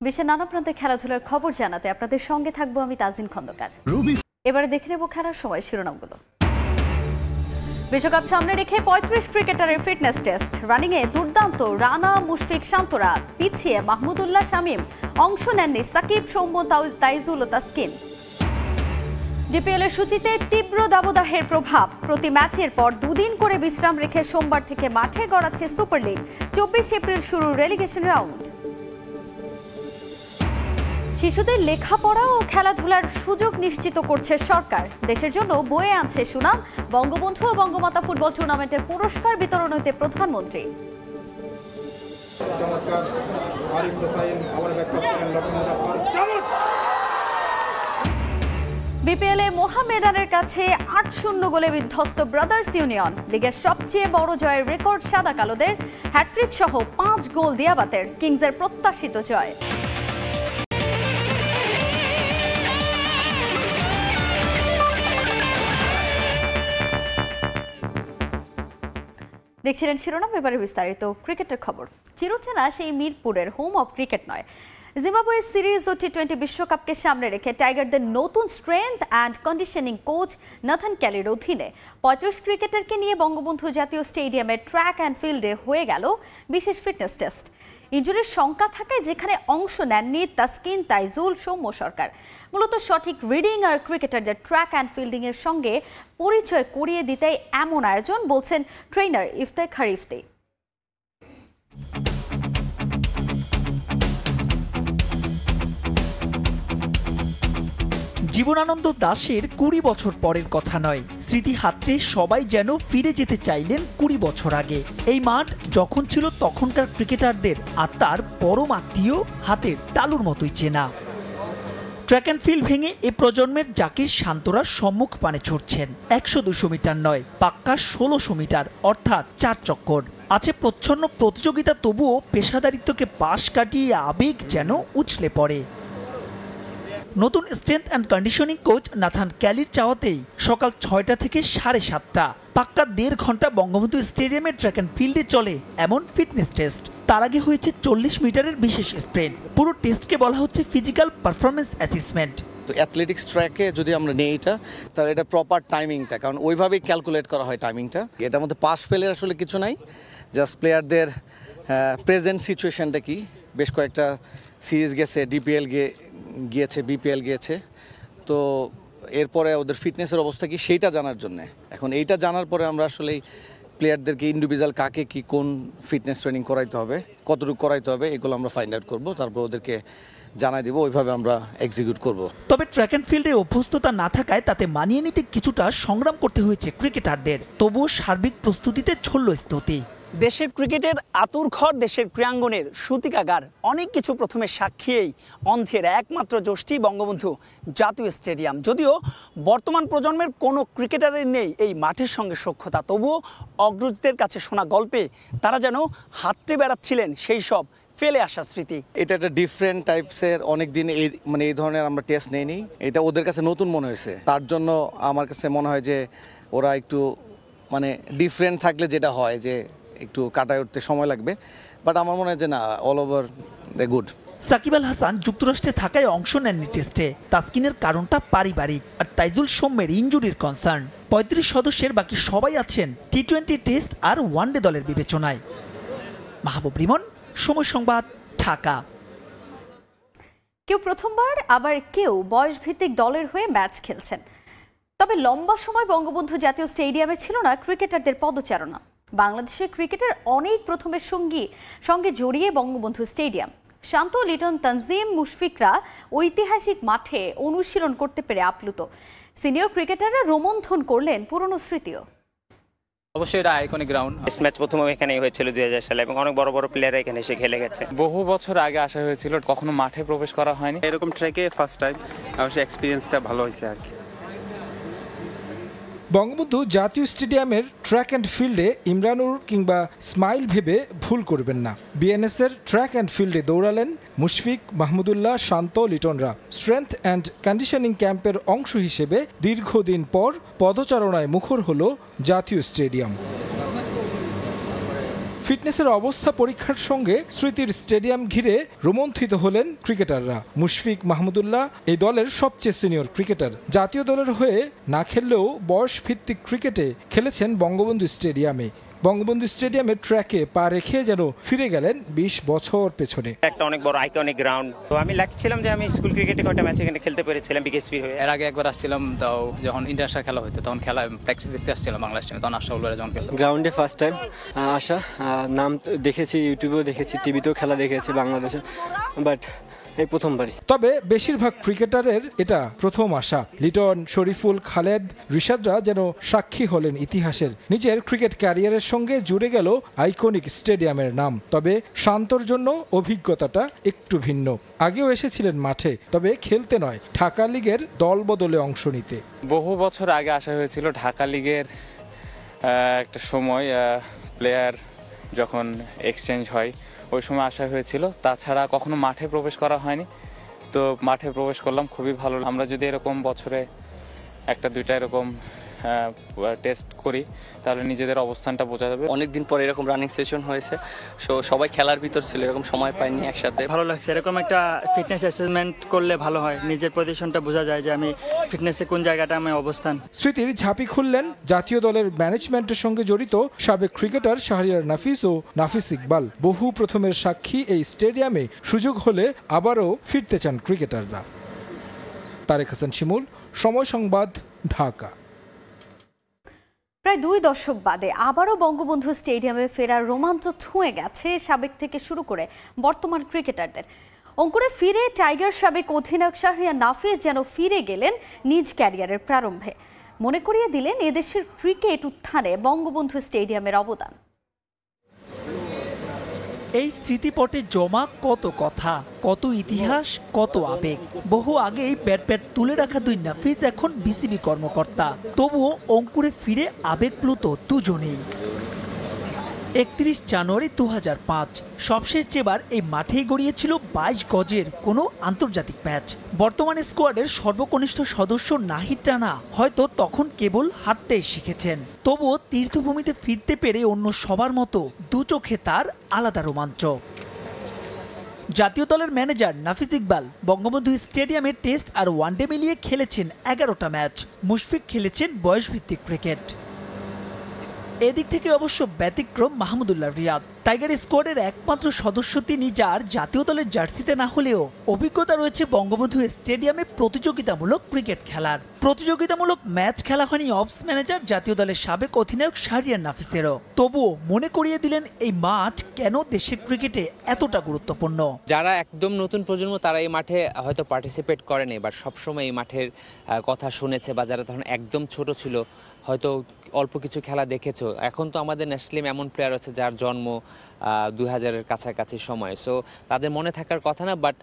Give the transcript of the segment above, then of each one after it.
বিশ্বের নানা প্রান্তে খেলাধুলার খবর জানাতে আপনাদের সঙ্গে থাকবো আমি তাজিন খন্দকার। এবারে দেখে নেব খেলার সময় শিরোনামগুলো। বিশ্বকাপ সামনে রেখে ৩৫ ক্রিকেটারের ফিটনেস টেস্ট। রানিংয়ে দুর্দান্ত রানা, মুশফিক, শান্তরা, পিছিয়ে মাহমুদুল্লাহ, শামীম। অংশ নেননি সাকিব, সৌম্য, তাইজুল ও তাসকিন। ডিপিএল এর সূচিতে তীব্র দাবদাহের প্রভাব। প্রতি ম্যাচের পর দুদিন করে বিশ্রাম রেখে সোমবার থেকে মাঠে গড়াচ্ছে সুপার লিগ। ২৪ এপ্রিল শুরু রেলিগেশন রাউন্ড। শিশুদের লেখাপড়া ও খেলাধুলার সুযোগ নিশ্চিত করছে সরকার। দেশের জন্য বয়ে আনছে সুনাম। বঙ্গবন্ধু ও বঙ্গমাতা ফুটবল টুর্নামেন্টের পুরস্কার বিতরণ হতে প্রধানমন্ত্রী। বিপিএলে মোহামেডানের কাছে ৮-০ গোলে বিধ্বস্ত ব্রাদার্স ইউনিয়ন। লিগের সবচেয়ে বড় জয়ের রেকর্ড সাদা কালোদের। হ্যাট্রিক সহ ৫ গোল দিয়াবাতের। কিংসের প্রত্যাশিত জয়। দেখছিলেন শিরোনাম, এবারে বিস্তারিত। ক্রিকেটের খবর। চিরচেনা সেই মিরপুরের হোম অফ ক্রিকেট নয়। জিম্বাবুয়ে সিরিজ ও টি-20 বিশ্বকাপকে সামনে রেখে টাইগারদের নতুন strength and conditioning coach Nathan ক্যালির অধীনে ৩৫ ক্রিকেটারকে নিয়ে বঙ্গবন্ধু জাতীয় স্টেডিয়ামের ট্র্যাক অ্যান্ড ফিল্ডে হয়ে গেল বিশেষ ফিটনেস টেস্ট। ইনজুরির শঙ্কা থাকায় যেখানে অংশ নেননি তাসকিন, তাইজুল, সৌম্য সরকার। মূলত সঠিক রিডিং আর ক্রিকেটারদের ট্র্যাক অ্যান্ড ফিল্ডিং এর সঙ্গে পরিচয় করিয়ে দিতে এমন আয়োজন, বলছেন ট্রেনার ইফতেখার ইফতি। জীবনানন্দ দাশের ২০ বছর পরের কথা নয়। স্মৃতি হাতড়ে সবাই যেন ফিরে যেতে চাইলেন ২০ বছর আগে। এই মাঠ যখন ছিল তখনকার ক্রিকেটারদের আত্মার পরম আত্মীয়, হাতের তালুর মতোই চেনা। ট্র্যাক অ্যান্ড ফিল্ড ভেঙে এ প্রজন্মের জাকির, শান্তরা সম্মুখ পানে ছুটছেন। ১০০-২০০ মিটার নয়, পাক্কা ১৬০০ মিটার, অর্থাৎ ৪ চক্কর। আছে প্রচ্ছন্ন প্রতিযোগিতা, তবুও পেশাদারিত্বকে পাশ কাটিয়ে আবেগ যেন উছলে পড়ে। নতুন strength and conditioning coach Nathan ক্যালির চাওয়াতেই সকাল ৬টা থেকে ৭:৩০ পাক্কা ১.৫ ঘন্টা বঙ্গবন্ধু স্টেডিয়ামের ট্র্যাক অ্যান্ড ফিল্ডে চলে এমন ফিটনেস টেস্ট। তার আগে হয়েছে ৪০ মিটারের বিশেষ স্প্রিন্ট। পুরো টেস্টকে বলা হচ্ছে ফিজিক্যাল পারফরমেন্স অ্যাসেসমেন্ট। তো অ্যাথলেটিক্স ট্র্যাকে যদি আমরা নেই এটা, তাহলে এটা প্রপার টাইমিংটা, কারণ ওইভাবেই ক্যালকুলেট করা হয় টাইমিংটা। এটার মধ্যে পাস ফেলের আসলে কিছু নাই, জাস্ট প্লেয়ারদের প্রেজেন্ট সিচুয়েশনটা কি। বেশ কয়েকটা সিরিজ গেছে, ডিপিএল গিয়েছে, বিপিএল গিয়েছে, তো এরপরে ওদের ফিটনেসের অবস্থা কি সেইটা জানার জন্যে। এখন এইটা জানার পরে আমরা আসলে প্লেয়ারদেরকে ইন্ডিভিজুয়াল কাকে কি কোন ফিটনেস ট্রেনিং করাইতে হবে, কতটুকু করাইতে হবে, এগুলো আমরা ফাইন্ড আউট করবো, তারপর ওদেরকে জানাই দিব, ওইভাবে আমরা এক্সিকিউট করব। তবে ট্র্যাক অ্যান্ড ফিল্ডে অভ্যস্ততা না থাকায় তাতে মানিয়ে নিতে কিছুটা সংগ্রাম করতে হয়েছে ক্রিকেটারদের। তবুও সার্বিক প্রস্তুতিতে ছড়ল স্তুতি। দেশের ক্রিকেটের আতুরঘর, দেশের ক্রীড়াঙ্গনের সূতিকাগার, অনেক কিছু প্রথমে সাক্ষীই অন্ধের একমাত্র যষ্টি বঙ্গবন্ধু জাতীয় স্টেডিয়াম। যদিও বর্তমান প্রজন্মের কোনো ক্রিকেটারের নেই এই মাঠের সঙ্গে সখ্যতা, তবুও অগ্রজদের কাছে শোনা গল্পে তারা যেন হাতড়ে বেড়াচ্ছিলেন সেই সব ফেলে আসা স্মৃতি। এটা একটা ডিফারেন্ট টাইপসের, অনেকদিন এই ধরনের আমরা টেস্ট নেইনি। এটা ওদের কাছে নতুন মনে হয়েছে, তার জন্য আমার কাছে মনে হয় যে ওরা একটু ডিফারেন্ট থাকলে যেটা হয় যে একটু কাটায় উঠতে সময় লাগবে, বাট আমার মনে হয় যে না, all over the good. Shakib Al Hasan যুক্তরাষ্ট্রে থাকায় অংশ নেননি টেস্টে। তাসকিনের কারণটা পারিবারিক, আর তাইজুল সৌম্যের ইনজুরির কনসার্ন। ৩৫ সদস্যের বাকি সবাই আছেন টি-20 টেস্ট আর ওয়ানডে দলের বিবেচনায়। মাহবুব রিমন, সময় সংবাদ, ঢাকা। কেউ প্রথমবার, আবার কেউ বয়সভিত্তিক দলের হয়ে ম্যাচ খেলছেন। তবে লম্বা সময় বঙ্গবন্ধু জাতীয় স্টেডিয়ামে ছিল না ক্রিকেটারদের পদচারণা। বাংলাদেশের ক্রিকেটের অনেক প্রথমের সঙ্গে জড়িয়ে বঙ্গবন্ধু স্টেডিয়াম। শান্ত, লিটন, তানজিম, মুশফিকরা ঐতিহাসিক মাঠে অনুশীলন করতে পেরে আপ্লুত। সিনিয়র ক্রিকেটাররা রোমন্থন করলেন পুরনো স্মৃতিও। অবশ্যই এটা আইকনিক গ্রাউন্ড। ম্যাচ প্রথম এখানেই হয়েছিল 2000 সালে, এবং অনেক বড় বড় প্লেয়াররা এখানে এসে খেলে গেছে। বহু বছর আগে আসা হয়েছিল, কখনো মাঠে প্রবেশ করা হয়নি। এরকম ট্র্যাকে ফার্স্ট টাইম, অবশ্যই এক্সপিরিয়েন্সটা ভালো হয়েছে আর কি। বঙ্গবন্ধু জাতীয় স্টেডিয়ামের ট্র্যাক অ্যান্ড ফিল্ডে ইমরানুর কিংবা স্মাইল ভেবে ভুল করবেন না। বিএনএসের ট্র্যাক অ্যান্ড ফিল্ডে দৌড়ালেন মুশফিক, মাহমুদুল্লাহ, শান্ত, লিটনরা। স্ট্রেংথ অ্যান্ড কন্ডিশনিং ক্যাম্পের অংশ হিসেবে দীর্ঘদিন পর পদচারণায় মুখর হল জাতীয় স্টেডিয়াম। ফিটনেসের অবস্থা পরীক্ষার সঙ্গে স্মৃতির স্টেডিয়াম ঘিরে রোমন্থিত হলেন ক্রিকেটাররা। মুশফিক মাহমুদুল্লাহ এই দলের সবচেয়ে সিনিয়র ক্রিকেটার। জাতীয় দলের হয়ে না খেললেও বয়স ভিত্তিক ক্রিকেটে খেলেছেন বঙ্গবন্ধু স্টেডিয়ামে। বঙ্গবন্ধু স্টেডিয়ামের ট্র্যাকে পা রেখে যেন ফিরে গেলেন 20 বছর পেছনে। একটা অনেক বড় আইকনিক গ্রাউন্ড। তো আমি লাকি ছিলাম যে আমি স্কুল ক্রিকেটে কয়েকটা ম্যাচ এখানে খেলতে পেরেছিলাম বিকেএসপি হয়ে। এর আগে একবার আসছিলাম, তাও যখন ইন্টারন্যাশনাল খেলা হতো তখন খেলা প্র্যাকটিস দেখতে আসছিলাম বাংলাদেশ টিমে, তখন আশরাফুল ভাইরা যখন খেলতো। গ্রাউন্ডে ফার্স্ট টাইম আসা, নাম দেখেছি, ইউটিউবেও দেখেছি, টিভিতেও খেলা দেখেছি বাংলাদেশে, বাট এই প্রথমবারই। তবে বেশিরভাগ ক্রিকেটারের এটা প্রথম আসা। লিটন, শরীফুল, খালেদ, রিশাদরা যেন সাক্ষী হলেন ইতিহাসের। নিজের ক্রিকেট ক্যারিয়ারের সঙ্গে জুড়ে গেল আইকনিক স্টেডিয়ামের নাম। তবে শান্তর জন্য অভিজ্ঞতাটা একটু ভিন্ন। আগেও এসেছিলেন মাঠে, তবে খেলতে নয়, ঢাকা লিগের দল বদলে অংশ নিতে। বহু বছর আগে আসা হয়েছিল ঢাকা লিগের একটা সময়, প্লেয়ার যখন এক্সচেঞ্জ হয় ওই সময় আসা হয়েছিল। তাছাড়া কখনো মাঠে প্রবেশ করা হয়নি, তো মাঠে প্রবেশ করলাম, খুবই ভালো। আমরা যদি এরকম বছরে একটা দুইটা এরকম টেস্ট করি তাহলে নিজেদের অবস্থানটা বোঝা যাবে। অনেকদিন পরে এরকম রানিং সেশন হয়েছে, সবাই খেলার ভিতর ছিল, এরকম সময় পাইনি একসাথে। ভালো লাগছে, এরকম একটা ফিটনেস অ্যাসেসমেন্ট করলে ভালো হয়, নিজের পজিশনটা বোঝা যায় যে আমি ফিটনেসে কোন জায়গাটা আমি অবস্থান। স্মৃতির ঝাঁপি খুললেন জাতীয় দলের ম্যানেজমেন্টের সঙ্গে জড়িত সাবেক ক্রিকেটার শাহরিয়ার নাফিস ও নাফিস ইকবাল। বহু প্রথমের সাক্ষী এই স্টেডিয়ামে সুযোগ হলে আবারও ফিরতে চান ক্রিকেটাররা। তারেক হাসান শিমুল, সময় সংবাদ, ঢাকা। প্রায় 2 দশক বাদে আবারও বঙ্গবন্ধু স্টেডিয়ামে ফেরার রোমাঞ্চ ছুঁয়ে গেছে সাবেক থেকে শুরু করে বর্তমান ক্রিকেটারদের। অঙ্কুরে ফিরে টাইগার সাবেক অধিনায়ক শাহরিয়ার নাফিস যেন ফিরে গেলেন নিজ ক্যারিয়ারের প্রারম্ভে। মনে করিয়ে দিলেন এদেশের ক্রিকেট উত্থানে বঙ্গবন্ধু স্টেডিয়ামের অবদান। এই স্মৃতিপটে জমা কত কথা, কত ইতিহাস, কত আবেগ। বহু আগেই ব্যাট তুলে রাখা দুই নাফিস এখন বিসিবি কর্মকর্তা। তবুও অঙ্কুরে ফিরে আবেগপ্লুত দুজনেই। 31 জানুয়ারি 2005 সবশেষ যেবার এই মাঠেই গড়িয়েছিল 22 গজের কোনো আন্তর্জাতিক ম্যাচ। বর্তমান স্কোয়াডের সর্বকনিষ্ঠ সদস্য নাহিদ রানা হয়তো তখন কেবল হাঁটতেই শিখেছেন। তবুও তীর্থভূমিতে ফিরতে পেরে অন্য সবার মতো দু চোখে তার আলাদা রোমাঞ্চ। জাতীয় দলের ম্যানেজার নাফিস ইকবাল বঙ্গবন্ধু স্টেডিয়ামে টেস্ট আর ওয়ানডে মিলিয়ে খেলেছেন 11টা ম্যাচ। মুশফিক খেলেছেন বয়সভিত্তিক ক্রিকেট। এদিক থেকে অবশ্য ব্যতিক্রম মাহমুদুল্লাহ রিয়াদ। টাইগার স্কোয়াডের একমাত্র সদস্য তিনি, যার জাতীয় দলের জার্সিতে না হলেও অভিজ্ঞতা রয়েছে বঙ্গবন্ধু স্টেডিয়ামে প্রতিযোগিতামূলক ক্রিকেট খেলার। প্রতিযোগিতামূলক ম্যাচ খেলা হয়নি অফস ম্যানেজার জাতীয় দলের সাবেক অধিনায়ক শাহরিয়ার নাফিসেরও। তবুও মনে করিয়ে দিলেন এই মাঠ কেন দেশের ক্রিকেটে এতটা গুরুত্বপূর্ণ। যারা একদম নতুন প্রজন্ম তারা এই মাঠে হয়তো পার্টিসিপেট করেনি, বাট সবসময় এই মাঠের কথা শুনেছে, বা যারা তখন একদম ছোট ছিল হয়তো অল্প কিছু খেলা দেখেছো। এখন তো আমাদের ন্যাশনাল এমন প্লেয়ার আছে যার জন্ম 2000-এর কাছাকাছি সময়, সো তাদের মনে থাকার কথা না, বাট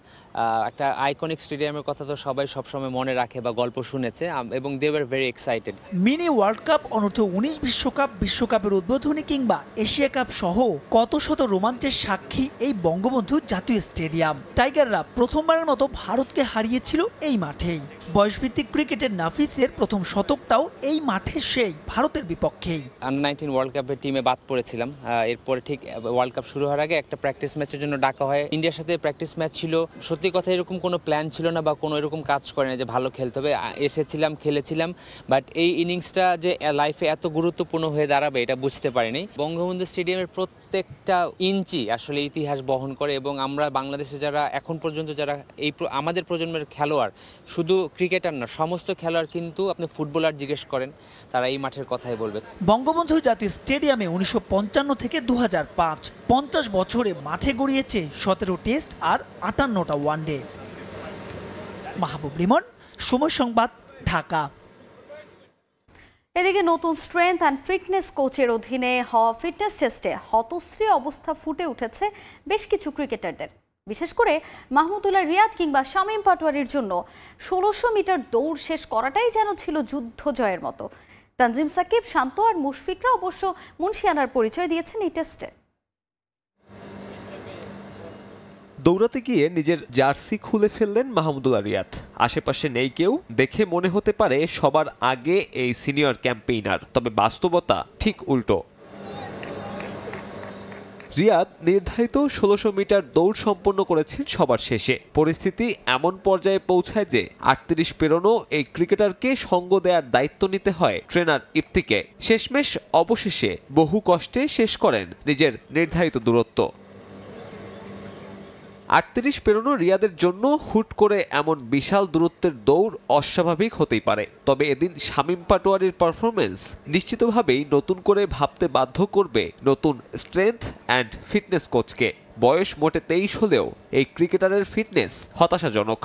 একটা আইকনিক স্টেডিয়ামের কথা তো সবাই সবসময় মনে রাখে বা গল্প শুনেছে, এবং they were very excited. Mini world cup, অনূর্ধ্ব 19 বিশ্বকাপ, বিশ্বকাপের উদ্বোধনী কিংবা এশিয়া কাপ সহ কত শত রোমাঞ্চের সাক্ষী এই বঙ্গবন্ধু জাতীয় স্টেডিয়াম। টাইগাররা প্রথমবারের মতো ভারতকে হারিয়েছিল এই মাঠেই। বয়সভিত্তিক ক্রিকেটের নাফিসের প্রথম শতকটাও এই মাঠে সেই ভারতের বিপক্ষেই। আন্ডার-19 ওয়ার্ল্ড কাপের টিমে বাদ পড়েছিলাম। এরপরে ঠিক ওয়ার্ল্ড কাপ শুরু হওয়ার আগে একটা প্র্যাকটিস ম্যাচের জন্য ডাকা হয়। ইন্ডিয়ার সাথে প্র্যাকটিস ম্যাচ ছিল। সত্যি কথা এরকম কোনো প্ল্যান ছিল না বা কোনো এরকম কাজ করে না যে ভালো খেলতে হবে। এসেছিলাম, খেলেছিলাম, বাট এই ইনিংসটা যে লাইফে এত গুরুত্বপূর্ণ হয়ে দাঁড়াবে এটা বুঝতে পারিনি। বঙ্গবন্ধু স্টেডিয়ামের প্রত্যেকটা ইঞ্চি আসলে ইতিহাস বহন করে, এবং আমরা বাংলাদেশে যারা এখন পর্যন্ত যারা এই আমাদের প্রজন্মের খেলোয়াড়, শুধু ক্রিকেটার না, সমস্ত খেলোয়াড় কিন্তু আপনি ফুটবলার জিজ্ঞেস করেন তারা এই মাঠের কথাই বলবে। বঙ্গবন্ধু জাতীয় স্টেডিয়ামে 1955 থেকে 2005 50 বছরে মাঠে গড়িয়েছে 17 টেস্ট আর 58টা ওয়ানডে। মাহবুব লিমন, সময় সংবাদ, ঢাকা। এদিকে নতুন স্ট্রেংথ অ্যান্ড ফিটনেস কোচের অধীনে হওয়া ফিটনেস টেস্টে হতশ্রী অবস্থা ফুটে উঠেছে বেশ কিছু ক্রিকেটারদের। বিশেষ করে মাহমুদুল্লাহ রিয়াদ কিংবা শামীম পাটোয়ারির জন্য 1600 মিটার দৌড় শেষ করাটাই যেন ছিল যুদ্ধ জয়ের মতো। তানজিম সাকিব, শান্ত আর মুশফিকরা অবশ্য মুন্সিয়ানার পরিচয় দিয়েছেন এই টেস্টে। দৌড়াতে গিয়ে নিজের জার্সি খুলে ফেললেন মাহমুদুল্লাহ রিয়াদ। আশেপাশে নেই কেউ, দেখে মনে হতে পারে সবার আগে এই সিনিয়র ক্যাম্পেইনার, তবে বাস্তবতা ঠিক উল্টো। রিয়াদ নির্ধারিত ১৬০০ মিটার দৌড় সম্পন্ন করেছেন সবার শেষে। পরিস্থিতি এমন পর্যায়ে পৌঁছায় যে ৩৮ পেরোনো এই ক্রিকেটারকে সঙ্গ দেওয়ার দায়িত্ব নিতে হয় ট্রেনার ইফতিকে। শেষমেশ অবশেষে বহু কষ্টে শেষ করেন নিজের নির্ধারিত দূরত্ব। ৩৮ পেরোনো রিয়াদের জন্য হুট করে এমন বিশাল দূরত্বের দৌড় অস্বাভাবিক হতেই পারে, তবে এদিন শামীম পাটোয়ারির পারফরমেন্স নিশ্চিতভাবেই নতুন করে ভাবতে বাধ্য করবে নতুন স্ট্রেংথ অ্যান্ড ফিটনেস কোচকে। বয়স মোটে 23 হলেও এই ক্রিকেটারের ফিটনেস হতাশাজনক।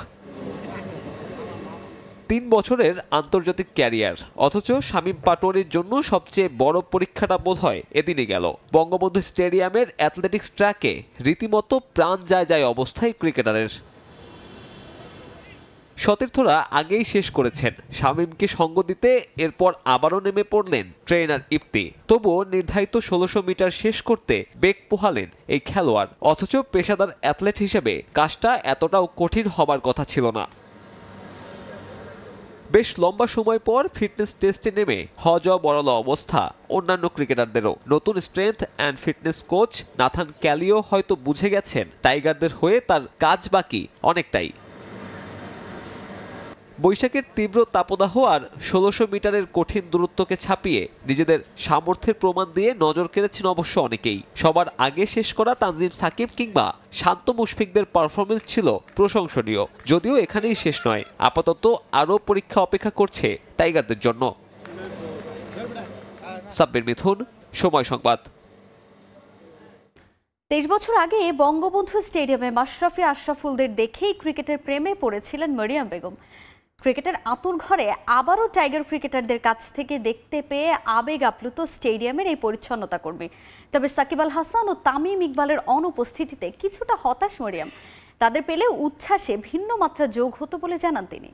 ৩ বছরের আন্তর্জাতিক ক্যারিয়ার, অথচ শামীম পাটোয়ারির জন্য সবচেয়ে বড় পরীক্ষাটা বোধহয় এদিনই গেল। বঙ্গবন্ধু স্টেডিয়ামের অ্যাথলেটিক্স ট্র্যাকে রীতিমতো প্রাণ যায় অবস্থায় ক্রিকেটারের। সতীর্থরা আগেই শেষ করেছেন, শামীমকে সঙ্গ দিতে এরপর আবারও নেমে পড়লেন ট্রেনার ইফতি। তবুও নির্ধারিত ১৬০০ মিটার শেষ করতে বেগ পোহালেন এই খেলোয়াড়, অথচ পেশাদার অ্যাথলেট হিসেবে কাজটা এতটাও কঠিন হবার কথা ছিল না। বেশ লম্বা সময় পর ফিটনেস টেস্টে নেমে হজা বড়ালো অবস্থা অন্যান্য ক্রিকেটারদেরও। নতুন strength and fitness coach Nathan ক্যালিও হয়তো বুঝে গেছেন টাইগারদের হয়ে তার কাজ বাকি অনেকটাই। বৈশাখের তীব্র তাপদাহ আর ১৬০০ মিটারের কঠিন দূরত্বকে ছাপিয়ে নিজেদের সামর্থ্যের প্রমাণ দিয়ে নজর কেড়েছেন অবশ্য অনেকেই। সবার আগে শেষ করা তানজিম সাকিব কিংবা শান্ত মুশফিকদের পারফরমেন্স ছিল প্রশংসনীয়। যদিও এখানেই শেষ নয়, আপাতত আরও পরীক্ষা অপেক্ষা করছে টাইগারদের জন্য। সাব্বির মিথুন, সময় সংবাদ। ২৩ বছর আগে বঙ্গবন্ধু স্টেডিয়ামে মাশরাফি আশরাফুলদের দেখেই ক্রিকেটের প্রেমে পড়েছিলেন মরিয়ম বেগম। ক্রিকেটের আতুর ঘরে আবারও টাইগার ক্রিকেটারদের কাছ থেকে দেখতে পেয়ে আবেগ আপ্লুত স্টেডিয়ামের এই পরিচ্ছন্নতা কর্মী। তবে সাকিব আল হাসান ও তামিম ইকবালের অনুপস্থিতিতে কিছুটা হতাশ মরিয়ম। তাদের পেলে উচ্ছ্বাসে ভিন্ন মাত্রা যোগ হতো বলে জানান তিনি।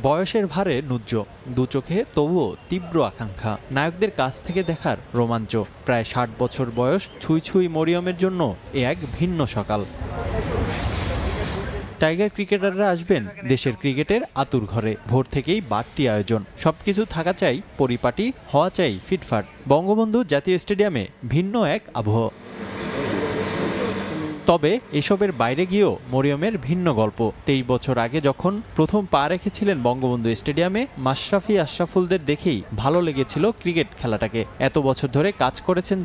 বয়সের ভারে নুজ্জ, দু চোখে তবুও তীব্র আকাঙ্ক্ষা, নায়কদের কাছ থেকে দেখার রোমাঞ্চ। প্রায় ৬০ বছর বয়স ছুঁই ছুঁই মরিয়মের জন্য এ এক ভিন্ন সকাল। টাইগার ক্রিকেটাররা আসবেন দেশের ক্রিকেটের আতুর ঘরে। ভোর থেকেই বাড়তি আয়োজন, সবকিছু থাকা চাই পরিপাটি, হওয়া চাই ফিটফাট। বঙ্গবন্ধু জাতীয় স্টেডিয়ামে ভিন্ন এক আবহ। তবে এসবের বাইরে গিয়েও মরিয়মের ভিন্ন গল্প। ২৩ বছর আগে যখন প্রথম পা রেখেছিলেন বঙ্গবন্ধু স্টেডিয়ামে, মাশরাফি আশরাফুলদের দেখেই ভালো লেগেছিল ক্রিকেট খেলাটাকে। এত বছর ধরে কাজ করেছেন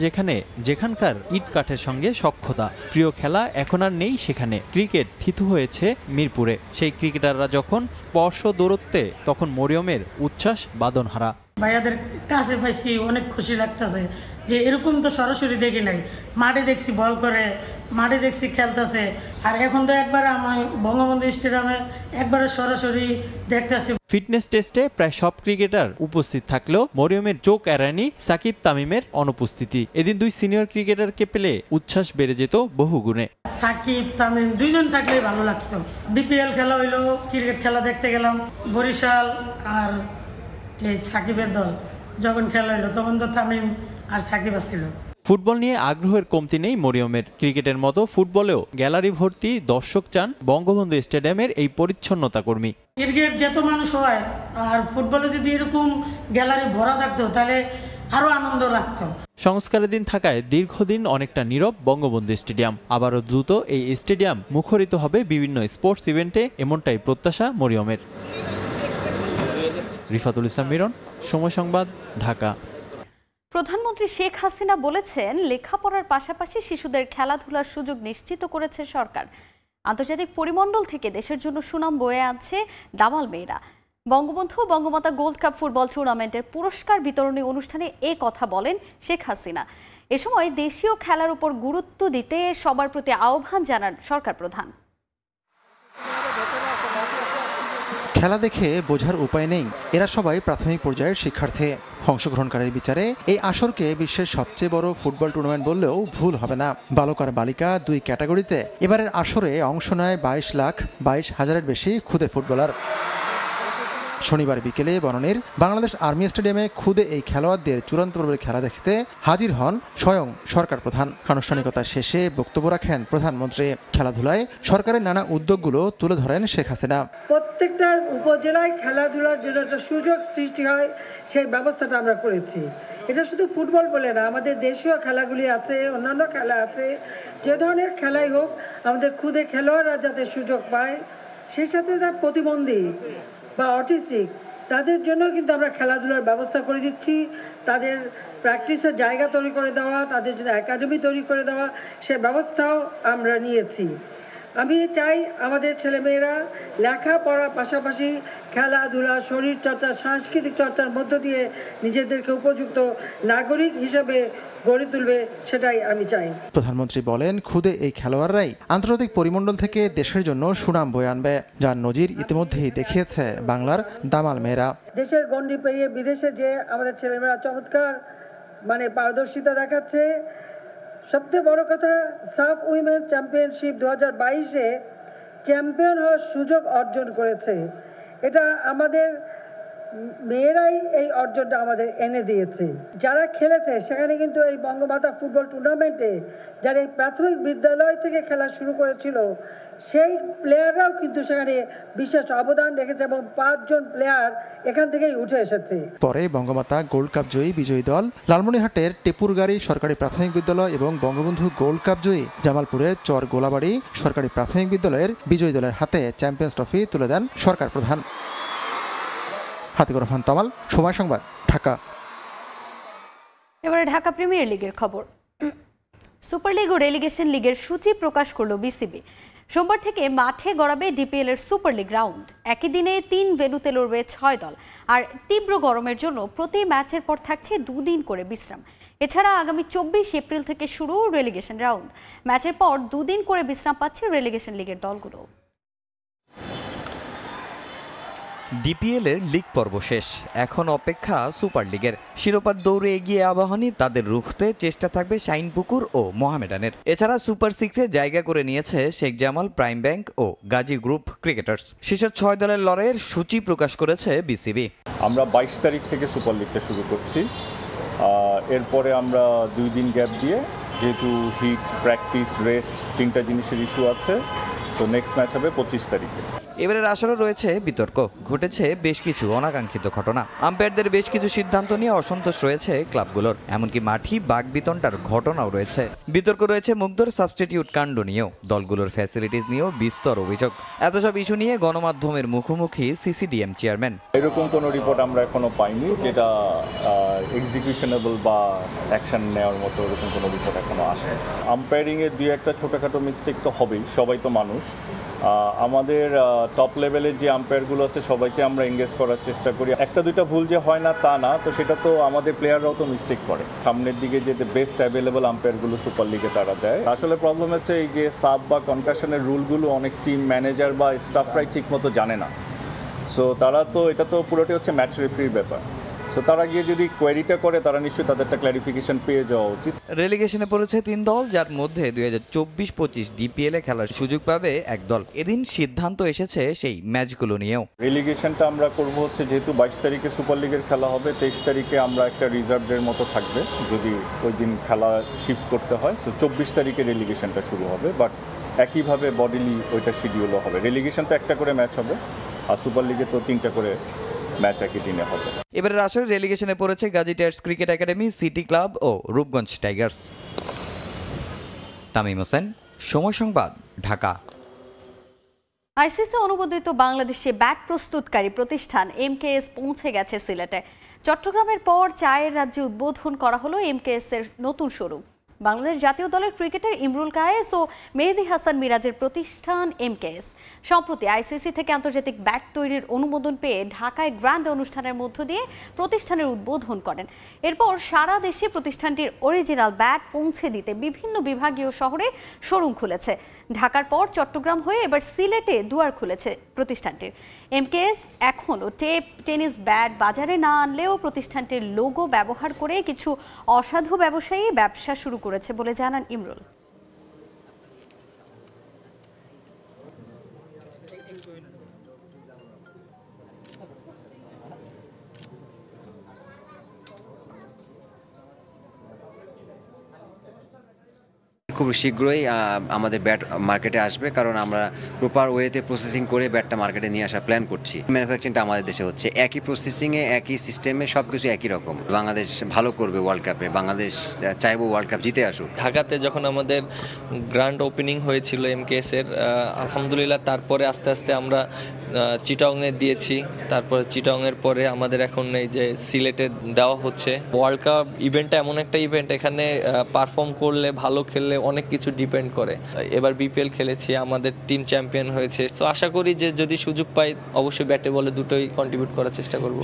যেখানকার ইট কাঠের সঙ্গে সখ্যতা। প্রিয় খেলা এখন আর নেই সেখানে, ক্রিকেট থিতু হয়েছে মিরপুরে। সেই ক্রিকেটাররা যখন স্পর্শ দূরত্বে, তখন মরিয়মের উচ্ছ্বাস বাদনহারা। ভাইয়াদের কাছে পাইছি, অনেক খুশি লাগতেছে যে এরকম তো সরাসরি দেখি নাই। মাঠে দেখছি বল করে, মাঠে দেখছি খেলতেছে, আর এখন তো একবার আমি বঙ্গবন্ধু স্টেডিয়ামে একবারে সরাসরি দেখতেছি। ফিটনেস টেস্টে প্রায় সব ক্রিকেটার উপস্থিত থাকলেও মরিয়মের চোখ এড়ায়নি সাকিব তামিমের অনুপস্থিতি। এদিন দুই সিনিয়র ক্রিকেটারকে পেলে উচ্ছ্বাস বেড়ে যেত বহু গুণে। সাকিব তামিম দুইজন থাকলেই ভালো লাগতো। বিপিএল খেলা হইলো, ক্রিকেট খেলা দেখতে গেলাম বরিশাল, আর এই সাকিবের দল যখন খেলা হইলো তখন তো তামিম আর সাকিব আসছিল। ফুটবল নিয়ে আগ্রহের কমতি নেই মরিয়মের। ক্রিকেটের মতো ফুটবলেও গ্যালারি ভর্তি দর্শক চান বঙ্গবন্ধু স্টেডিয়ামের এই পরিচ্ছন্নতা কর্মী। ক্রিকেট যত মানুষ হয়, আর ফুটবলে যদি এরকম গ্যালারি ভরা থাকতো তাহলে আরো আনন্দ লাগতো। সংস্কারের দিন থাকায় দীর্ঘদিন অনেকটা নীরব বঙ্গবন্ধু স্টেডিয়াম। আবারও দ্রুত এই স্টেডিয়াম মুখরিত হবে বিভিন্ন স্পোর্টস ইভেন্টে, এমনটাই প্রত্যাশা মরিয়মের। রিফাতুল ইসলাম মিরন, সময় সংবাদ, ঢাকা। প্রধানমন্ত্রী শেখ হাসিনা বলেছেন, লেখাপড়ার পাশাপাশি শিশুদের খেলাধুলার সুযোগ নিশ্চিত করেছে সরকার। আন্তর্জাতিক পরিমণ্ডল থেকে দেশের জন্য সুনাম বয়ে আনছে দামাল মেয়েরা। Bangabandhu Bangamata gold cup football টুর্নামেন্টের পুরস্কার বিতরণী অনুষ্ঠানে এ কথা বলেন শেখ হাসিনা। এ সময় দেশীয় খেলার উপর গুরুত্ব দিতে সবার প্রতি আহ্বান জানান সরকার প্রধান। খেলা দেখে বোঝার উপায় নেই, এরা সবাই প্রাথমিক পর্যায়ের শিক্ষার্থী। অংশগ্রহণকারীর বিচারে এই আসরকে বিশ্বের সবচেয়ে বড় ফুটবল টুর্নামেন্ট বললেও ভুল হবে না। বালক আর বালিকা দুই ক্যাটাগরিতে এবারের আসরে অংশ নেয় 22,22,000-এর বেশি খুদে ফুটবলার। শনিবার বিকেলে বনানীর বাংলাদেশ আর্মি স্টেডিয়ামে খুদে এই খেলোয়াড়দের চূড়ান্ত পর্বের খেলা দেখতে হাজির হন স্বয়ং সরকার প্রধান। আনুষ্ঠানিকতা শেষে বক্তব্য রাখেন প্রধানমন্ত্রী। খেলাধুলায় সরকারের নানা উদ্যোগগুলো তুলে ধরেন শেখ হাসিনা। প্রত্যেকটা উপজেলায় খেলাধুলার জন্য একটা সুযোগ সৃষ্টি হয়, সেই ব্যবস্থাটা আমরা করেছি। এটা শুধু ফুটবল বলে না, আমাদের দেশীয় খেলাগুলি আছে, অন্যান্য খেলা আছে। যে ধরনের খেলাই হোক, আমাদের খুদে খেলোয়াড়রা যাতে সুযোগ পায়, সেই সাথে তার প্রতিবন্ধী বা অটিস্টিক তাদের জন্য কিন্তু আমরা খেলাধুলার ব্যবস্থা করে দিচ্ছি। তাদের প্র্যাকটিসের জায়গা তৈরি করে দেওয়া, তাদের জন্য একাডেমি তৈরি করে দেওয়া, সে ব্যবস্থাও আমরা নিয়েছি। আমি চাই আমাদের ছেলেমেয়েরা লেখাপড়ার পাশাপাশি খেলাধুলা, শরীরচর্চা, সাংস্কৃতিক চর্চার মধ্য দিয়ে নিজেদেরকে উপযুক্ত নাগরিক হিসেবে গড়ে তুলবে, সেটাই আমি চাই। প্রধানমন্ত্রী বলেন, খুদে এই খেলোয়াড়রাই আন্তর্জাতিক পরিমণ্ডল থেকে দেশের জন্য সুনাম বয়ে আনবে, যার নজির ইতিমধ্যেই দেখিয়েছে বাংলার দামাল মেয়েরা। দেশের গণ্ডি পেরিয়ে বিদেশে যে আমাদের ছেলেমেয়েরা চমৎকার পারদর্শিতা দেখাচ্ছে। সবচেয়ে বড় কথা, সাফ উইমেন চ্যাম্পিয়নশিপ 2022-এ চ্যাম্পিয়ন হওয়ার সুযোগ অর্জন করেছে। এটা আমাদের মেয়েরাই এই অর্জনটা আমাদের এনে দিয়েছে। যারা খেলেছে সেখানে কিন্তু এই বঙ্গমাতা ফুটবল টুর্নামেন্টে যারা এই প্রাথমিক বিদ্যালয় থেকে খেলা শুরু করেছিল, সেই প্লেয়াররাও কিন্তু সেখানে বিশেষ অবদান রেখেছে এবং 5 জন প্লেয়ার এখান থেকেই উঠে এসেছে। পরে বঙ্গমাতা গোল্ড কাপ জয়ী বিজয়ী দল লালমনিরহাটের টেপুরগাড়ি সরকারি প্রাথমিক বিদ্যালয় এবং বঙ্গবন্ধু গোল্ড কাপ জয়ী জামালপুরের চর গোলাবাড়ি সরকারি প্রাথমিক বিদ্যালয়ের বিজয়ী দলের হাতে চ্যাম্পিয়ন্স ট্রফি তুলে দেন সরকার প্রধান। হাতিকুর রহমান তমাল, সময় সংবাদ, ঢাকা। এবারে ঢাকা প্রিমিয়ার লিগের খবর। সুপার লিগ ও রেলিগেশন লিগের সূচি প্রকাশ করলো বিসিবি। সোমবার থেকে মাঠে গড়াবে ডিপিএল এর সুপার লিগ রাউন্ড। একই দিনে 3 ভেন্যুতে লড়বে 6 দল। আর তীব্র গরমের জন্য প্রতি ম্যাচের পর থাকছে 2 দিন করে বিশ্রাম। এছাড়া আগামী 24 এপ্রিল থেকে শুরু রেলিগেশন রাউন্ড। ম্যাচের পর 2 দিন করে বিশ্রাম পাচ্ছে রেলিগেশন লিগের দলগুলো। ডিপিএল এর লিগ পর্ব শেষ, এখন অপেক্ষা সুপার লিগের। শিরোপার দৌড়ে এগিয়ে আবাহনী, তাদের রুখতে চেষ্টা থাকবে শাইনপুকুর ও মোহামেডানের। এছাড়া সুপার 6-এ জায়গা করে নিয়েছে শেখ জামাল, প্রাইম ব্যাংক ও গাজী গ্রুপ ক্রিকেটার্স। শীর্ষ 6 দলের লড়াইয়ের সূচি প্রকাশ করেছে বিসিবি। আমরা 22 তারিখ থেকে সুপার লিগটা শুরু করছি। এরপরে আমরা 2 দিন গ্যাপ দিয়ে, যেহেতু হিট, প্র্যাকটিস, রেস্ট 3টা জিনিসের ইস্যু আছে, সো নেক্সট ম্যাচ হবে 25 তারিখে। এবারের আসরে রয়েছে বিতর্ক, ঘটেছে বেশ কিছু অনাকাঙ্ক্ষিত ঘটনা। আম্পায়ারদের বেশ কিছু সিদ্ধান্ত নিয়ে অসন্তোষ রয়েছে ক্লাবগুলোর, এমনকি মাঠি বাগবিতণ্ডার ঘটনাও রয়েছে। বিতর্ক রয়েছে মুগ্ধর সাবস্টিটিউট কাণ্ড নিয়েও, দলগুলোর ফ্যাসিলিটিস নিয়েও বিস্তর অভিযোগ। এত সব ইস্যু নিয়ে গণমাধ্যমের মুখোমুখি সিসিডিএম চেয়ারম্যান। এরকম কোনো রিপোর্ট আমরা এখনো পাইনি যেটা এক্সিকিউশনেবল বা অ্যাকশন নেওয়ার মতো, এরকম কোনো রিপোর্ট এখনো আসে। আম্পায়ারিংয়ে 2-1টা ছোটোখাটো মিস্টেক তো হবেই, সবাই তো মানুষ। আমাদের টপ লেভেলের যে আম্পায়ারগুলো আছে সবাইকে আমরা এঙ্গেজ করার চেষ্টা করি। 1-2টা ভুল যে হয় না তা না, তো সেটা তো আমাদের প্লেয়াররাও তো মিস্টেক করে। সামনের দিকে যে বেস্ট অ্যাভেলেবল আম্পায়ারগুলো সুপার লিগে তারা দেয়। আসলে প্রবলেম হচ্ছে এই যে সাব বা কনকাশনের রুলগুলো অনেক টিম ম্যানেজার বা স্টাফরাই ঠিক মতো জানে না। সো তারা তো এটা তো পুরোটি হচ্ছে ম্যাচ রেফারির ব্যাপার। সো তারা গিয়ে যদি কোয়েরিটা করে, তারা নিশ্চয়ই তাদেরটা ক্ল্যারিফিকেশন পেয়ে যাওয়া উচিত। রেলিগেশনে পড়েছে 3 দল, যার মধ্যে 2024-25 ডিপিএল এ খেলার সুযোগ পাবে 1 দল। এদিন সিদ্ধান্ত এসেছে সেই ম্যাচগুলো নিয়েও। রেলিগেশনটা আমরা করব হচ্ছে, যেহেতু 22 তারিখে সুপার লিগের খেলা হবে, 23 তারিখে আমরা একটা রিজার্ভের মতো থাকবে যদি ওই দিন খেলা শিফট করতে হয়। সো 24 তারিখে রেলিগেশনটা শুরু হবে, বাট একইভাবে বডিলি ওইটা শিডিউলও হবে। রেলিগেশন তো 1টা করে ম্যাচ হবে, আর সুপার লিগে তো 3টা করে ম্যাচ একই দিনে হবে। এবারের আসরে রেলিগেশনে পড়েছে Gazi Tyres Cricket Academy, City Club ও রূপগঞ্জ টাইগার্স। তামিম হোসেন, সময় সংবাদ, ঢাকা। আইসিসি অনুমোদিত বাংলাদেশে ব্যাট প্রস্তুতকারী প্রতিষ্ঠান এমকেএস পৌঁছে গেছে সিলেটে। চট্টগ্রামের পর চায়ের রাজ্যে উদ্বোধন করা হলো এমকেএস এর নতুন শোরুম। বাংলাদেশ জাতীয় দলের ক্রিকেটার ইমরুল কায়েস ও মেহেদী হাসান মিরাজের প্রতিষ্ঠান এমকেএস সম্প্রতি আইসিসি থেকে আন্তর্জাতিক ব্যাট তৈরির অনুমোদন পেয়ে ঢাকায় গ্র্যান্ড অনুষ্ঠানের মধ্য দিয়ে প্রতিষ্ঠানের উদ্বোধন করেন। এরপর সারা দেশে প্রতিষ্ঠানটির অরিজিনাল ব্যাট পৌঁছে দিতে বিভিন্ন বিভাগীয় শহরে শোরুম খুলেছে। ঢাকার পর চট্টগ্রাম হয়ে এবার সিলেটে দুয়ার খুলেছে প্রতিষ্ঠানটির। এমকেএস এখনও টেনিস ব্যাট বাজারে না আনলেও প্রতিষ্ঠানটির লোগো ব্যবহার করে কিছু অসাধু ব্যবসায়ী ব্যবসা শুরু করেছে বলে জানান ইমরুল। খুব শীঘ্রই আমাদের ব্যাট মার্কেটে আসবে, কারণ আমরা প্রপার ওয়েতে প্রসেসিং করে ব্যাটটা মার্কেটে নিয়ে আসার প্ল্যান করছি। ম্যানুফ্যাকচারিংটা আমাদের দেশে হচ্ছে, একই প্রসেসিংয়ে একই সিস্টেমে সব কিছু একই রকম। বাংলাদেশ ভালো করবে ওয়ার্ল্ড কাপে, বাংলাদেশ চাইবো ওয়ার্ল্ড কাপ জিতে আসুক। ঢাকাতে যখন আমাদের গ্র্যান্ড ওপেনিং হয়েছিল এমকেএসের, আলহামদুলিল্লাহ তারপরে আস্তে আস্তে আমরা চিটাগংয়ে দিয়েছি, তারপরে চিটাগংয়ের পরে আমাদের এখন এই যে সিলেটে দেওয়া হচ্ছে। ওয়ার্ল্ড কাপ ইভেন্টটা এমন একটা ইভেন্ট, এখানে পারফর্ম করলে ভালো খেললে অনেক কিছু ডিপেন্ড করে। এবার বিপিএল খেলেছি, আমাদের টিম চ্যাম্পিয়ন হয়েছে। তো আশা করি যে যদি সুযোগ পাই অবশ্যই ব্যাটে বলে দুটোই কন্ট্রিবিউট করার চেষ্টা করব।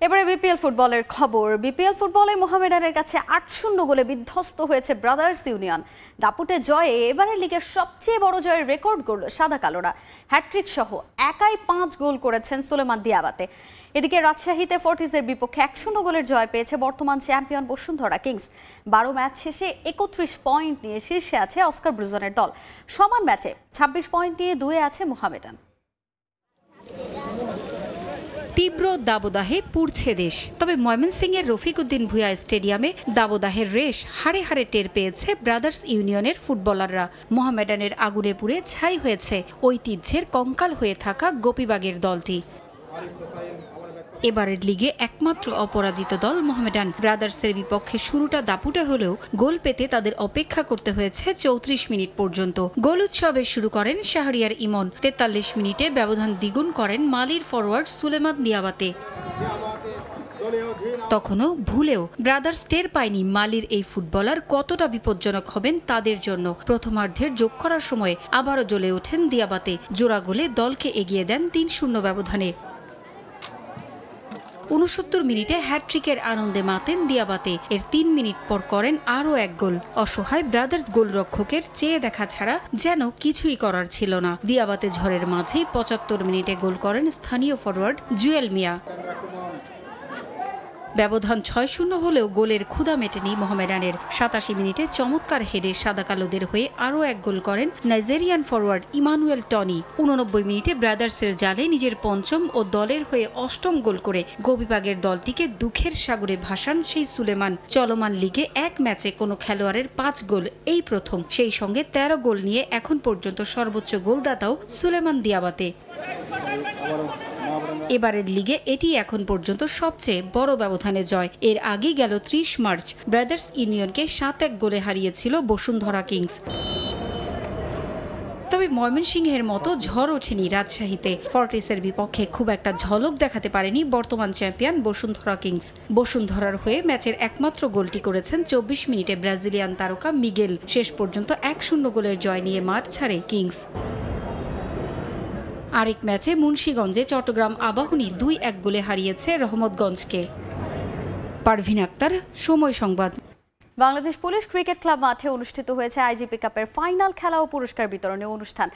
এবারে বিপিএল ফুটবলের খবর। বিপিএল ফুটবলে মোহামেডানের কাছে ৮-০ গোলে বিধ্বস্ত হয়েছে ব্রাদার্স ইউনিয়ন। দাপুটে জয়ে এবারের লিগের সবচেয়ে বড় জয়ের রেকর্ড গড়ল সাদা কালোরা। হ্যাট্রিক সহ একাই ৫ গোল করেছেন সুলেমান দিয়াবাতে। এদিকে রাজশাহীতে ফোর্টিসের বিপক্ষে ১-০ গোলের জয় পেয়েছে বর্তমান চ্যাম্পিয়ন বসুন্ধরা কিংস। ১২ ম্যাচ শেষে ৩১ পয়েন্ট নিয়ে শীর্ষে আছে অস্কার ব্রুজনের দল। সমান ম্যাচে ২৬ পয়েন্ট নিয়ে দুয়ে আছে মোহামেডান। তীব্র দাবদাহে পুড়ছে দেশ, তবে ময়মনসিংহের রফিকউদ্দিন ভূঁইয়া স্টেডিয়ামে দাবদাহের রেশ হাড়ে হাড়ে টের পেয়েছে ব্রাদার্স ইউনিয়নের ফুটবলাররা। মোহামেডানের আগুনে পুড়ে ছাই হয়েছে ঐতিহ্যের কঙ্কাল হয়ে থাকা গোপীবাগের দলটি। এবারের লিগে একমাত্র অপরাজিত দল মোহামেডান। ব্রাদার্সের বিপক্ষে শুরুটা দাপুটে হলেও গোল পেতে তাদের অপেক্ষা করতে হয়েছে ৩৪ মিনিট পর্যন্ত। গোল উৎসবে শুরু করেন শাহরিয়ার ইমন। ৪৩ মিনিটে ব্যবধান দ্বিগুণ করেন মালির ফরওয়ার্ড সুলেমান দিয়াবাতে। তখনও ভুলেও ব্রাদার্স টের পায়নি মালির এই ফুটবলার কতটা বিপজ্জনক হবেন তাদের জন্য। প্রথমার্ধের যোগ করার সময় আবারও জ্বলে ওঠেন দিয়াবাতে। জোড়া গোলে দলকে এগিয়ে দেন ৩-০ ব্যবধানে। ৬৯ মিনিটে হ্যাট্রিকের আনন্দে মাতেন দিয়াবাতে। এর ৩ মিনিট পর করেন আরও এক গোল। অসহায় ব্রাদার্স গোলরক্ষকের চেয়ে দেখা ছাড়া যেন কিছুই করার ছিল না। দিয়াবাতে ঝড়ের মাঝেই ৭৫ মিনিটে গোল করেন স্থানীয় ফরওয়ার্ড জুয়েল মিয়া। ব্যবধান ৬-০ হলেও গোলের ক্ষুধা মেটেনি মোহামেডানের। ৮৭ মিনিটে চমৎকার হেডে সাদা কালোদের হয়ে আরও এক গোল করেন নাইজেরিয়ান ফরওয়ার্ড ইমানুয়েল টনি। ৮৯ মিনিটে ব্রাদার্সের জালে নিজের পঞ্চম ও দলের হয়ে অষ্টম গোল করে গোপীবাগের দলটিকে দুঃখের সাগরে ভাসান সেই সুলেমান। চলমান লিগে এক ম্যাচে কোনো খেলোয়াড়ের ৫ গোল এই প্রথম। সেই সঙ্গে ১৩ গোল নিয়ে এখন পর্যন্ত সর্বোচ্চ গোলদাতাও সুলেমান দিয়াবাতে। এবারের লিগে এটি এখন পর্যন্ত সবচেয়ে বড় ব্যবধানে জয়। এর আগে গেল ৩০ মার্চ ব্রাদার্স ইউনিয়নকে ৭-১ গোলে হারিয়েছিল বসুন্ধরা কিংস। তবে ময়মনসিংহের মতো ঝড় ওঠেনি রাজশাহীতে। ফোর্টিসের বিপক্ষে খুব একটা ঝলক দেখাতে পারেনি বর্তমান চ্যাম্পিয়ন বসুন্ধরা কিংস। বসুন্ধরার হয়ে ম্যাচের একমাত্র গোলটি করেছেন ২৪ মিনিটে ব্রাজিলিয়ান তারকা মিগেল। শেষ পর্যন্ত ১-০ গোলের জয় নিয়ে মাঠ ছাড়ে কিংস। আরেক ম্যাচে মুন্সিগঞ্জে চট্টগ্রাম আবাহনী ২-১ গোলে হারিয়েছে রহমতগঞ্জকে। পারভিন আক্তার, সময় সংবাদ। বাংলাদেশ পুলিশ ক্রিকেট ক্লাব মাঠে অনুষ্ঠিত হয়েছে আইজিপি কাপের ফাইনাল খেলা ও পুরস্কার বিতরণী অনুষ্ঠান।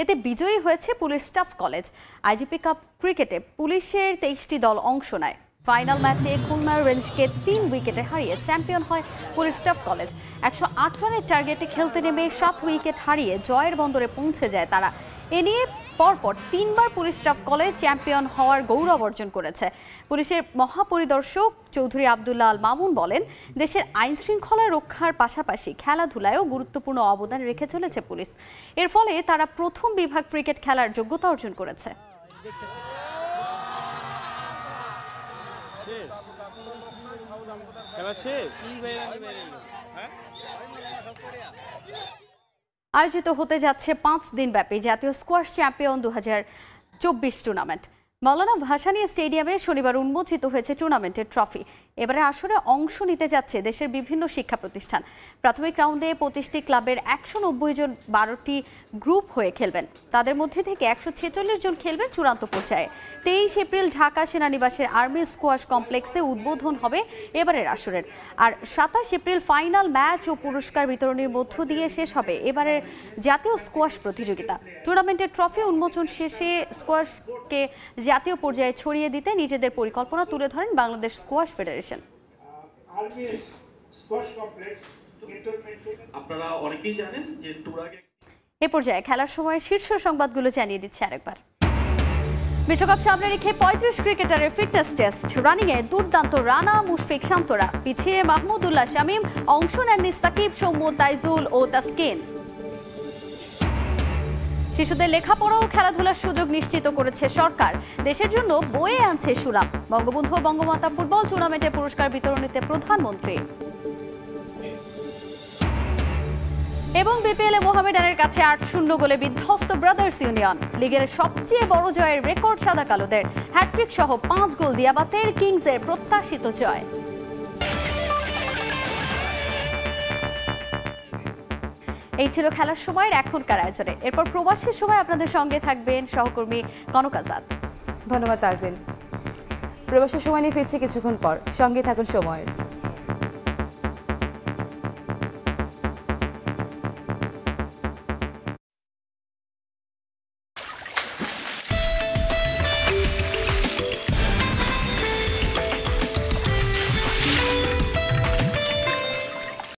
এতে বিজয়ী হয়েছে police staff college. IGP cup ক্রিকেটে পুলিশের ২৩টি দল অংশ নেয়। ফাইনাল ম্যাচে খুলনা রেঞ্জকে ৩ উইকেটে হারিয়ে চ্যাম্পিয়ন হয় পুলিশ স্টাফ কলেজ। ১০৮ রানের টার্গেটে খেলতে নেমে ৭ উইকেট হারিয়ে জয়ের বন্দরে পৌঁছে যায় তারা। এ নিয়ে পরপর ৩বার পুলিশ স্টাফ কলেজ চ্যাম্পিয়ন হওয়ার গৌরব অর্জন করেছে। পুলিশের মহাপরিদর্শক চৌধুরী আবদুল্লাহ আল মামুন বলেন, দেশের আইন শৃঙ্খলা রক্ষার পাশাপাশি খেলাধুলায়ও গুরুত্বপূর্ণ অবদান রেখে চলেছে পুলিশ। এর ফলে তারা প্রথম বিভাগ ক্রিকেট খেলার যোগ্যতা অর্জন করেছে। আয়োজিত হতে যাচ্ছে ৫ দিনব্যাপী জাতীয় স্কোয়াশ চ্যাম্পিয়ন ২০২৪ টুর্নামেন্ট। মাওলানা ভাসানী স্টেডিয়ামে শনিবার উন্মোচিত হয়েছে টুর্নামেন্টের ট্রফি। এবারে আসরে অংশ নিতে যাচ্ছে দেশের বিভিন্ন শিক্ষা প্রতিষ্ঠান। প্রাথমিক রাউন্ডে ২৫টি ক্লাবের ১৯০ জন ১২টি গ্রুপ হয়ে খেলবেন। তাদের মধ্যে থেকে ১৪৬ জন খেলবেন চূড়ান্ত পর্যায়ে। ২৩ এপ্রিল ঢাকা সেনানিবাসের আর্মি স্কোয়াশ কমপ্লেক্সে উদ্বোধন হবে এবারের আসরের। আর ২৭ এপ্রিল ফাইনাল ম্যাচ ও পুরস্কার বিতরণীর মধ্য দিয়ে শেষ হবে এবারের জাতীয় স্কোয়াশ প্রতিযোগিতা। টুর্নামেন্টের ট্রফি উন্মোচন শেষে স্কোয়াশকে জাতীয় পর্যায়ে ছড়িয়ে দিতে নিজেদের পরিকল্পনা তুলে ধরেন বাংলাদেশ স্কোয়াশ ফেডারেশন। আপনারা অনেকেই জানেন যে এ পর্যায়ে খেলার সময়ের শীর্ষ সংবাদগুলো জানিয়ে দিচ্ছে আরেকবার। বিশ্বকাপ সামনে রেখে ৩৫ ক্রিকেটারের ফিটনেস টেস্ট। রানিংয়ে দুর্দান্ত রানা, মুশফিক, শান্তরা। পিছিয়ে মাহমুদুল্লাহ শামীম, অংশ নেননি সাকিব, সৌম্য, তাইজুল ও তাসকিন। শিশুদের লেখাপড়া ও খেলাধুলার সুযোগ নিশ্চিত করেছে সরকার। দেশের জন্য বয়ে আনছে সুনাম। বঙ্গবন্ধু ও বঙ্গমাতা ফুটবল টুর্নামেন্টে পুরস্কার বিতরণীতে প্রধানমন্ত্রী। এবং বিপিএলে মোহামেডানের কাছে ৮-০ গোলে বিধ্বস্ত ব্রাদার্স ইউনিয়ন। লিগের সবচেয়ে বড় জয়ের রেকর্ড সাদা কালোদের। হ্যাট্রিক সহ ৫ গোল দিয়াবাতের কিংসের প্রত্যাশিত জয়। এই ছিল খেলার সময়ের এখনকার আয়োজনে। এরপর প্রবাসীর সময় আপনাদের সঙ্গে থাকবেন সহকর্মী কনক আজাদ। ধন্যবাদ তাজিল। প্রবাসীর সময় নিয়ে ফিরছি কিছুক্ষণ পর, সঙ্গে থাকুন সময়ের।